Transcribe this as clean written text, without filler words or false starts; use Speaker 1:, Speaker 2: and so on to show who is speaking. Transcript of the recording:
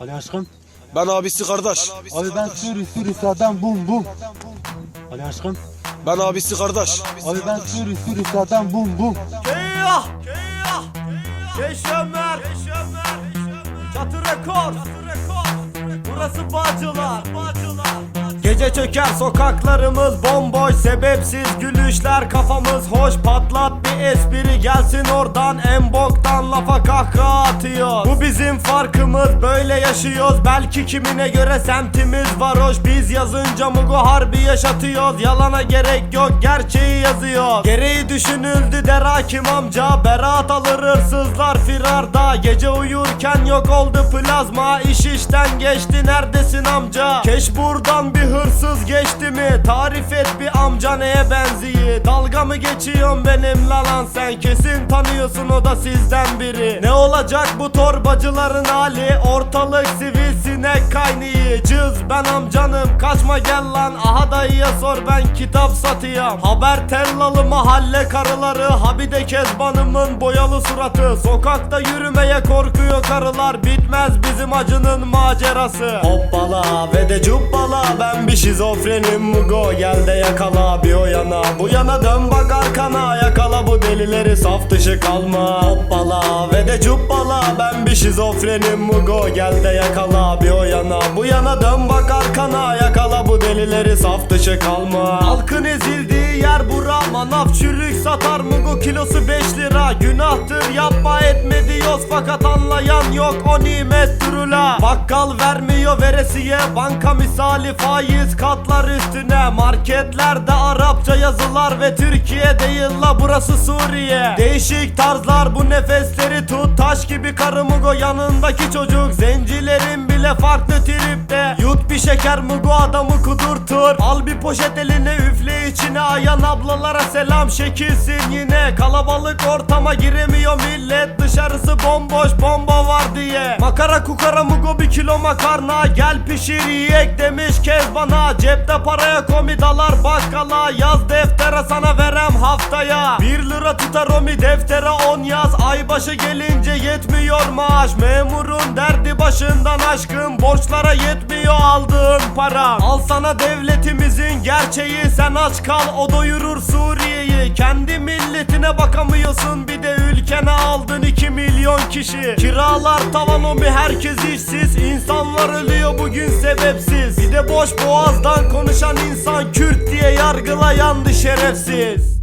Speaker 1: Ali aşkım.
Speaker 2: Ben abisi kardeş.
Speaker 1: Abi ben Suriye'den bum. Ali aşkım.
Speaker 2: Ben abisi kardeş.
Speaker 1: Abi ben Suriye'den bum.
Speaker 3: Keyah! Keşömer! Çatı rekor! Burası Bağcılar! Gece çöker sokaklarımız bomboş, sebepsiz gülüşler, kafamız hoş. Patlat bir espri gelsin oradan, en boktan lafa kahkaha atıyor. Bu bizim farkımız, böyle yaşıyoruz. Belki kimine göre semtimiz varoş. Biz yazınca Mugo harbi yaşatıyoruz. Yalana gerek yok, gerçeği yazıyor. Gereği düşünüldü der hakim amca. Beraat alır hırsızlar firarda. Gece uyurken yok oldu plazma. İş işten geçti, neredesin amca? Keş buradan bir hırsız geçti mi? Tarif et bir amca, neye benziyor? Dalga mı geçiyorsun benimle lan sen? Kesin tanıyorsun, o da sizden biri. Ne olacak bu torbacıların hali? Ortalık sivrisinek kaynıyor. Cız ben amcanım, kaçma gel lan. Aha dayıya sor, ben kitap satıyorum. Haber tellalı mahalle karıları. Habide Kezban'ımın boyalı suratı. Sokakta yürümeye korkuyor karılar. Bitmez bizim acının macerası. Hoppala ve de cubbala, ben bir şizofrenim Mugo. Gel de yakala bir o yana bu yana, dön bak arkana. Yakala bu delileri, saf dışı kalma. Hoppala ve de cubbala, ben bir şizofrenim Mugo. Gel de yakala bir o yana bu yana, dön bak arkana. Yakala bu delileri, saf dışı kalma. Halkın ezildiği yer bura. Manaf çürük satar Mugo, kilosu 5 lira. Günahtır yapma etme diyoruz, fakat anlayan yok, o nimet durula. Bakkal vermiyor veresiye, banka misali faiz katlar üstüne. Marketlerde Arapça yazılar ve Türkiye değil la, burası Suriye. Değişik tarzlar, bu nefesleri tut. Taş gibi karı Mugo, yanındaki çocuk. Zencilerin bile farklı tripte. Yut bir şeker Mugo, adamı kudurtur. Al bir poşet eline, üfle içine. Ayan ablalara selam, şekilsin yine. Kalabalık ortama giremiyor millet. Dışarısı bomboş, bomba var diye. Makara kukara Mugo, bir kilo makarna. Gel pişir yiyek demiş Kezban'a. Cepte paraya komidalar bakkala. Yaz deftere, sana verem haftaya. 1 lira tutar omi deftere 10 yaz. Ay başı gelince yetmiyor maaş. Memurun derdi başından aşkın. Borçlara yetmiyor aldığın para. Al sana devletimizin gerçeği. Sen aç kal, o doyurur Suriye'yi. Kendi milletine bakamıyorsun, bir de ülkene aldın 2 milyon kişi. Kiralar tavan omi, herkes işsiz. İnsanlar ölüyor bugün sebepsiz. Bir de boş boğazdan konuşan insan Kürt diye yargılayandı şerefsiz.